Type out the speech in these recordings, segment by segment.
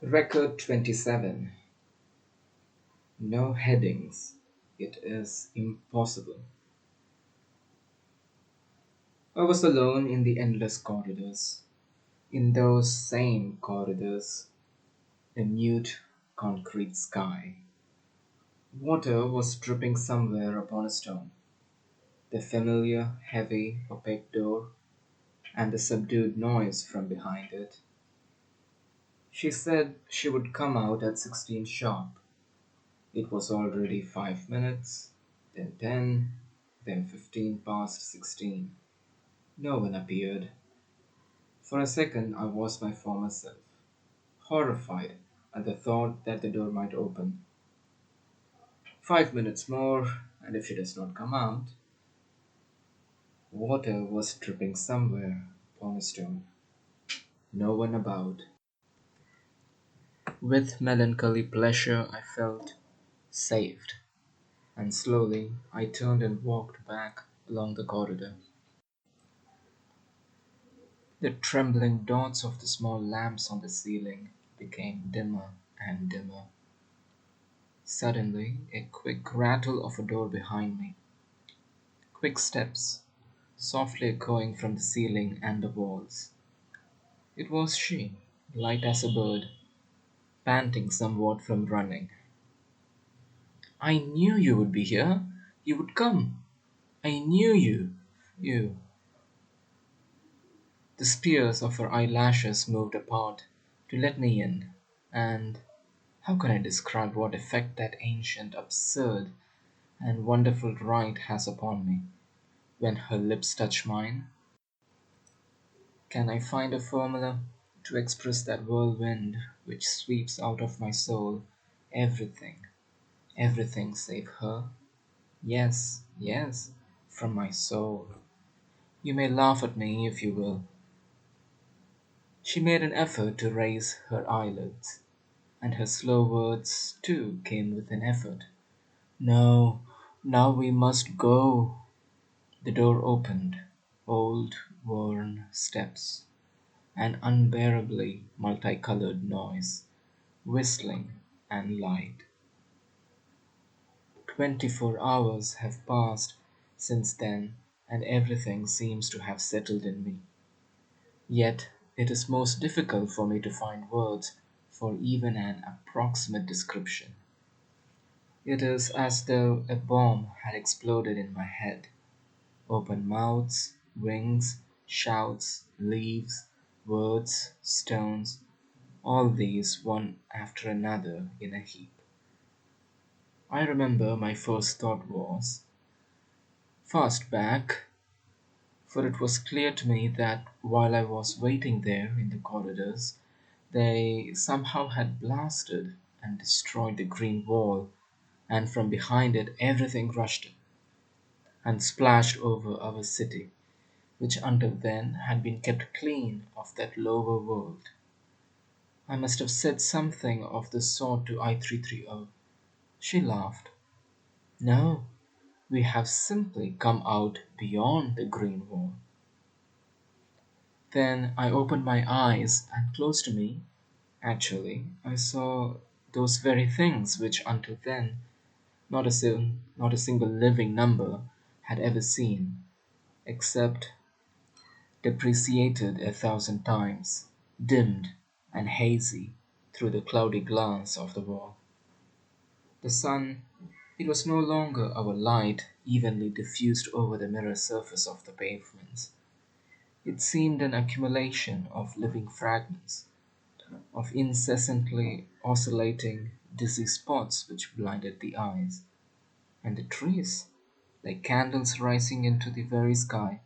Record 27. No headings. It is impossible. I was alone in the endless corridors. In those same corridors, a mute concrete sky. Water was dripping somewhere upon a stone. The familiar, heavy, opaque door, and the subdued noise from behind it. She said she would come out at 16 sharp. It was already 5 minutes, then 10, then 15 past 16. No one appeared. For a second I was my former self, horrified at the thought that the door might open. 5 minutes more, and if she does not come out. Water was dripping somewhere upon a stone. No one about. With melancholy pleasure I felt saved, and slowly I turned and walked back along the corridor. The trembling dots of the small lamps on the ceiling became dimmer and dimmer. Suddenly, a quick rattle of a door behind me. Quick steps, softly echoing from the ceiling and the walls. It was she, light as a bird, panting somewhat from running. I knew you would be here. You would come. I knew you. You. The spears of her eyelashes moved apart to let me in, and how can I describe what effect that ancient, absurd, and wonderful rite has upon me when her lips touch mine? Can I find a formula to express that whirlwind which sweeps out of my soul everything, everything save her? Yes, yes, from my soul. You may laugh at me if you will. She made an effort to raise her eyelids, and her slow words too came with an effort. No, now we must go. The door opened, old, worn steps, an unbearably multicolored noise, whistling and light. 24 hours have passed since then, and everything seems to have settled in me. Yet it is most difficult for me to find words for even an approximate description. It is as though a bomb had exploded in my head. Open mouths, wings, shouts, leaves, words, stones, all these one after another in a heap. I remember my first thought was, fast back, for it was clear to me that while I was waiting there in the corridors, they somehow had blasted and destroyed the green wall, and from behind it everything rushed in and splashed over our city, which until then had been kept clean of that lower world. I must have said something of the sort to I-330. She laughed. No, we have simply come out beyond the green wall. Then I opened my eyes, and close to me, actually, I saw those very things which until then not a single living number had ever seen, except depreciated 1,000 times, dimmed and hazy through the cloudy glance of the wall. The sun, it was no longer our light evenly diffused over the mirror surface of the pavements. It seemed an accumulation of living fragments, of incessantly oscillating, dizzy spots which blinded the eyes. And the trees, like candles rising into the very sky,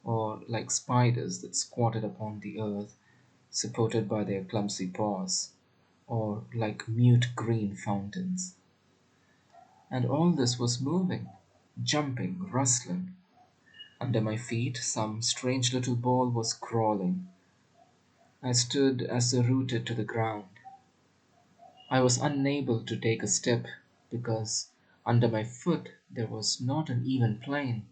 or like spiders that squatted upon the earth, supported by their clumsy paws, or like mute green fountains. And all this was moving, jumping, rustling. Under my feet some strange little ball was crawling. I stood as though rooted to the ground. I was unable to take a step because under my foot there was not an even plane.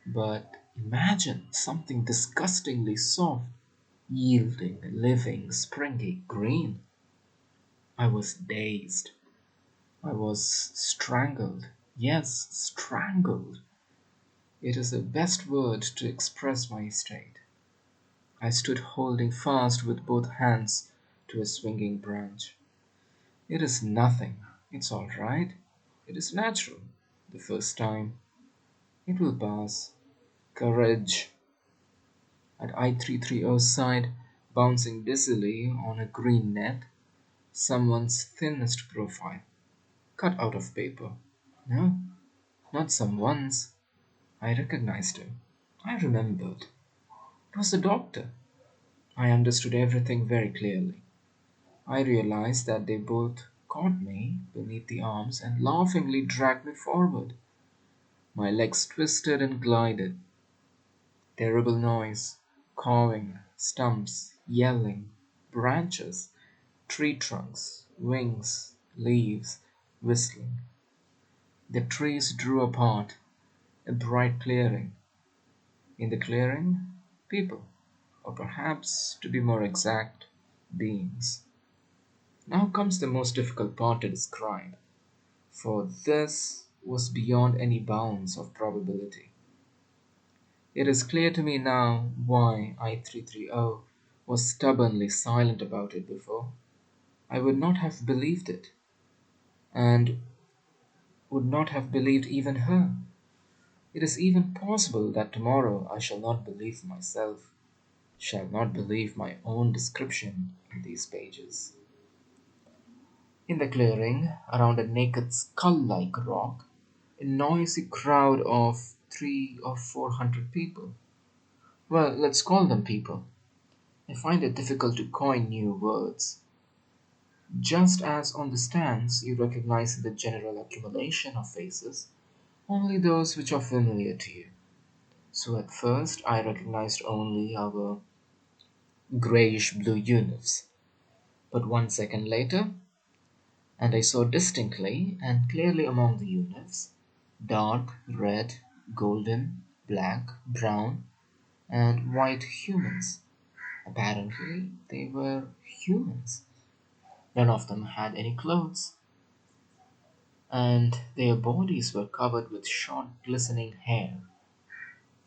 But imagine something disgustingly soft, yielding, living, springy, green. I was dazed. I was strangled. Yes, strangled. It is the best word to express my state. I stood holding fast with both hands to a swinging branch. It is nothing. It's all right. It is natural. The first time. It will pass. Courage. At I-330's side, bouncing dizzily on a green net, someone's thinnest profile, cut out of paper. No, not someone's. I recognized him. I remembered. It was the doctor. I understood everything very clearly. I realized that they both caught me beneath the arms and laughingly dragged me forward. My legs twisted and glided. Terrible noise, cawing, stumps, yelling, branches, tree trunks, wings, leaves, whistling. The trees drew apart, a bright clearing. In the clearing, people, or perhaps, to be more exact, beings. Now comes the most difficult part to describe, for this was beyond any bounds of probability. It is clear to me now why I-330 was stubbornly silent about it before. I would not have believed it, and would not have believed even her. It is even possible that tomorrow I shall not believe myself, shall not believe my own description in these pages. In the clearing, around a naked skull-like rock, a noisy crowd of 300 or 400 people. Well, let's call them people. I find it difficult to coin new words. Just as on the stands you recognize in the general accumulation of faces only those which are familiar to you. So at first I recognized only our grayish blue units. But 1 second later, and I saw distinctly and clearly among the units dark red, golden, black, brown, and white humans. Apparently, they were humans. None of them had any clothes, and their bodies were covered with short, glistening hair,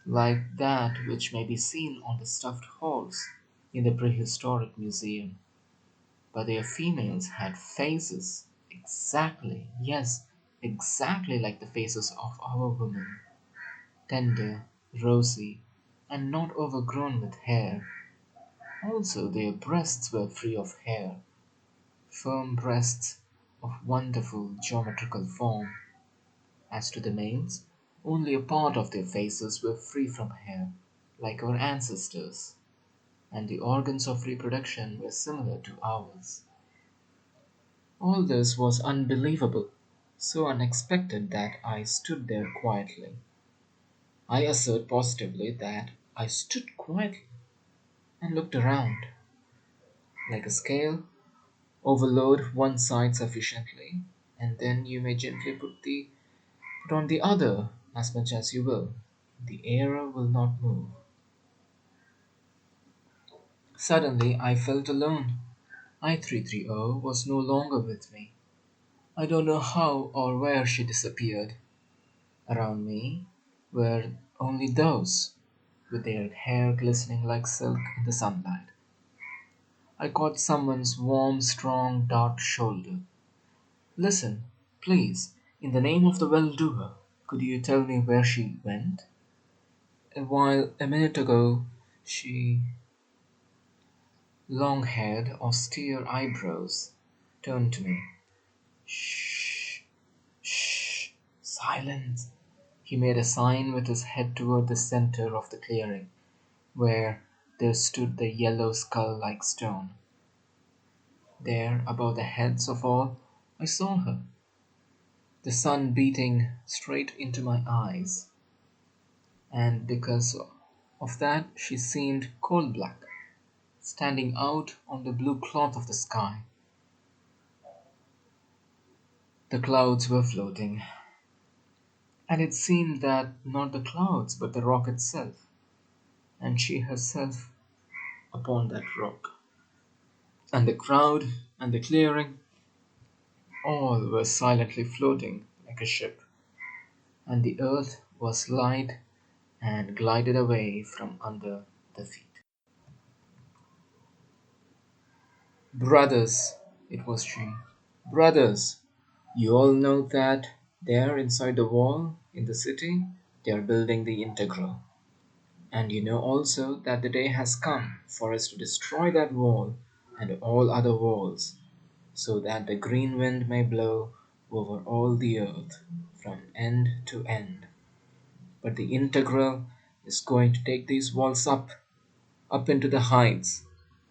like that which may be seen on the stuffed horse in the prehistoric museum. But their females had faces exactly, yes, exactly like the faces of our women, tender, rosy, and not overgrown with hair. Also, their breasts were free of hair, firm breasts of wonderful geometrical form. As to the males, only a part of their faces were free from hair, like our ancestors, and the organs of reproduction were similar to ours. All this was unbelievable, so unexpected that I stood there quietly. I assert positively that I stood quietly and looked around. Like a scale, overload one side sufficiently, and then you may gently put on the other as much as you will. The error will not move. Suddenly I felt alone. I-330 was no longer with me. I don't know how or where she disappeared. Around me were only those with their hair glistening like silk in the sunlight. I caught someone's warm, strong, dark shoulder. Listen, please, in the name of the well-doer, could you tell me where she went? While a minute ago she, long-haired, austere eyebrows, turned to me. Shh, shh, silence. He made a sign with his head toward the center of the clearing, where there stood the yellow skull-like stone. There, above the heads of all, I saw her, the sun beating straight into my eyes, and because of that she seemed coal-black, standing out on the blue cloth of the sky. The clouds were floating, and it seemed that not the clouds but the rock itself, and she herself upon that rock. And the crowd and the clearing All were silently floating like a ship, and the earth was light and glided away from under the feet. Brothers, it was she. Brothers, you all know that there inside the wall in the city, they are building the integral. And you know also that the day has come for us to destroy that wall and all other walls, so that the green wind may blow over all the earth from end to end. But the integral is going to take these walls up into the heights,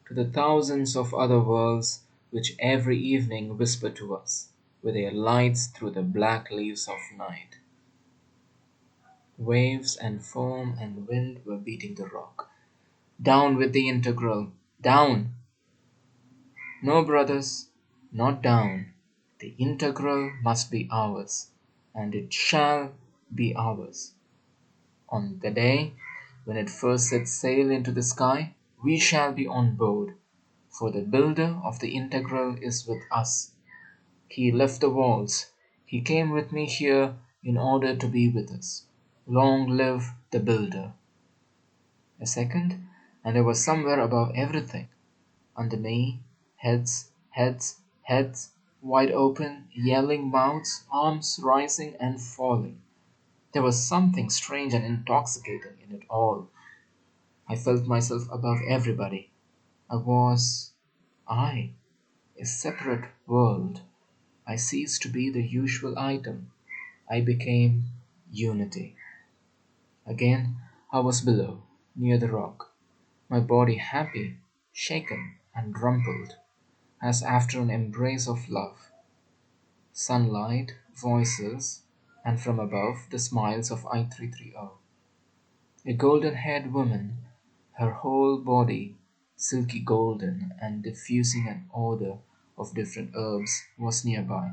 to the thousands of other worlds which every evening whisper to us with their lights through the black leaves of night. Waves and foam and wind were beating the rock. Down with the integral! Down! No, brothers, not down. The integral must be ours, and it shall be ours. On the day when it first sets sail into the sky, we shall be on board, for the builder of the integral is with us. He left the walls. He came with me here in order to be with us. Long live the builder! A second, and I was somewhere above everything. Under me, heads, heads, heads, wide open, yelling mouths, arms rising and falling. There was something strange and intoxicating in it all. I felt myself above everybody. I was I, a separate world. I ceased to be the usual item. I became unity. Again I was below, near the rock, my body happy, shaken, and rumpled, as after an embrace of love. Sunlight, voices, and from above the smiles of I330. A golden-haired woman, her whole body silky golden and diffusing an odor of different herbs, was nearby.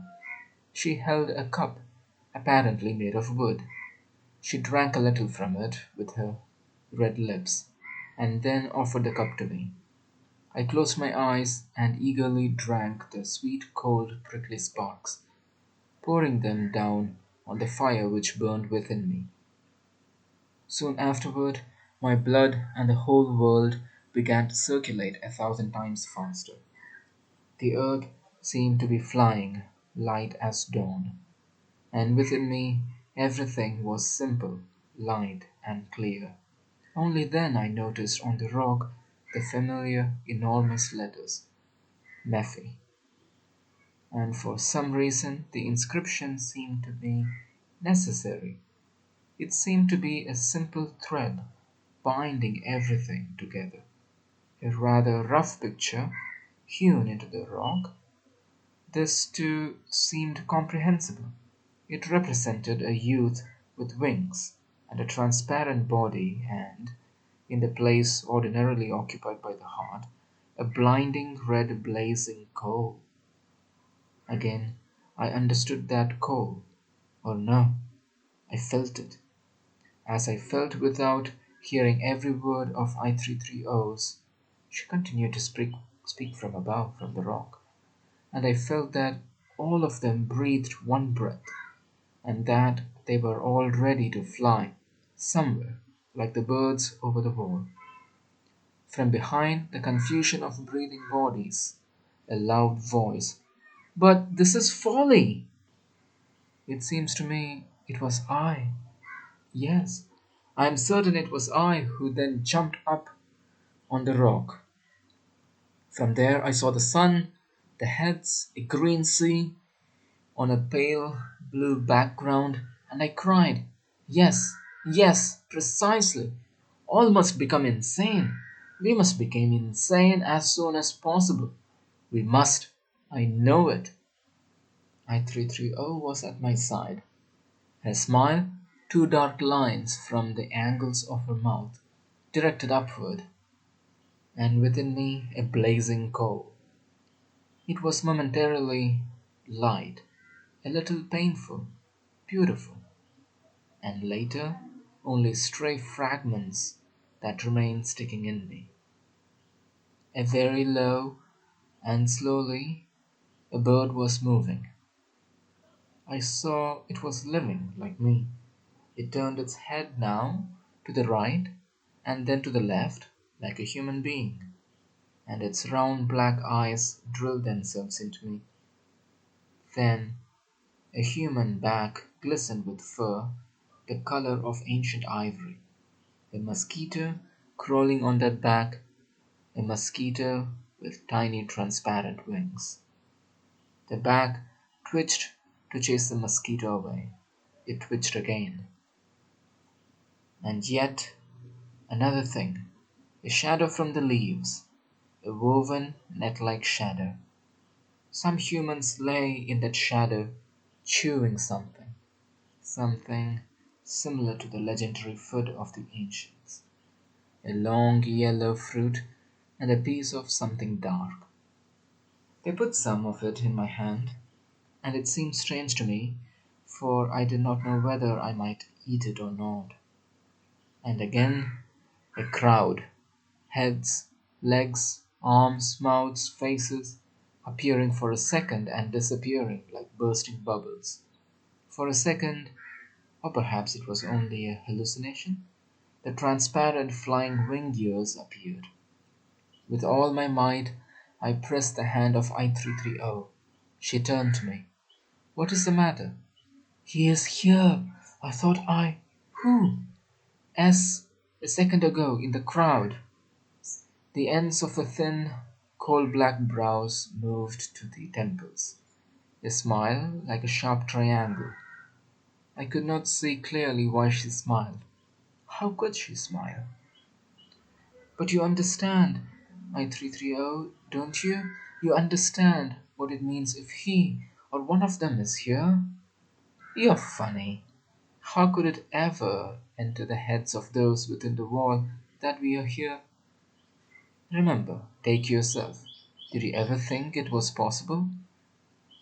She held a cup, apparently made of wood. She drank a little from it with her red lips, and then offered the cup to me. I closed my eyes and eagerly drank the sweet cold prickly sparks, pouring them down on the fire which burned within me. Soon afterward, my blood and the whole world began to circulate 1,000 times faster. The earth seemed to be flying, light as dawn, and within me everything was simple, light, and clear. Only then I noticed on the rock the familiar enormous letters, Mephi, and for some reason the inscription seemed to be necessary. It seemed to be a simple thread binding everything together. A rather rough picture hewn into the rock, this too seemed comprehensible. It represented a youth with wings and a transparent body, and, in the place ordinarily occupied by the heart, a blinding red blazing coal. Again I understood that coal, or no, I felt it, as I felt without hearing every word of I330's. She continued to speak from above, from the rock, and I felt that all of them breathed one breath, and that they were all ready to fly somewhere, like the birds over the wall. From behind the confusion of breathing bodies, a loud voice, "But this is folly!" It seems to me it was I. Yes, I am certain it was I who then jumped up on the rock. From there I saw the sun, the heads, a green sea on a pale blue background, and I cried, "Yes, yes, precisely! All must become insane! We must become insane as soon as possible! We must! I know it!" I330 was at my side. Her smile, two dark lines from the angles of her mouth, directed upward, and within me a blazing coal. It was momentarily light, a little painful, beautiful, and later only stray fragments that remained sticking in me. A very low and slowly a bird was moving. I saw it was living like me. It turned its head now to the right and then to the left like a human being, and its round black eyes drilled themselves into me. Then a human back glistened with fur the color of ancient ivory. A mosquito crawling on that back, a mosquito with tiny transparent wings. The back twitched to chase the mosquito away. It twitched again. And yet another thing, a shadow from the leaves, a woven net-like shadow. Some humans lay in that shadow, chewing something, something similar to the legendary food of the ancients. A long yellow fruit and a piece of something dark. They put some of it in my hand, and it seemed strange to me, for I did not know whether I might eat it or not. And again a crowd, heads, legs, arms, mouths, faces, appearing for a second and disappearing like bursting bubbles. For a second, or perhaps it was only a hallucination, the transparent flying wing gears appeared. With all my might, I pressed the hand of I-330. She turned to me. What is the matter? He is here. I thought I. Who? S. A second ago, in the crowd. The ends of her thin, coal black brows moved to the temples. A smile like a sharp triangle. I could not see clearly why she smiled. How could she smile? But you understand, I-330, don't you? You understand what it means if he or one of them is here? You're funny. How could it ever enter the heads of those within the wall that we are here? Remember, take yourself. Did you ever think it was possible?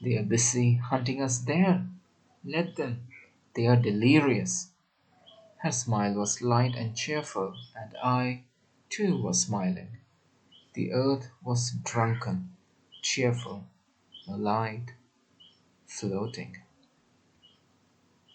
They are busy hunting us there. Let them. They are delirious. Her smile was light and cheerful, and I, too, was smiling. The earth was drunken, cheerful, alight, floating.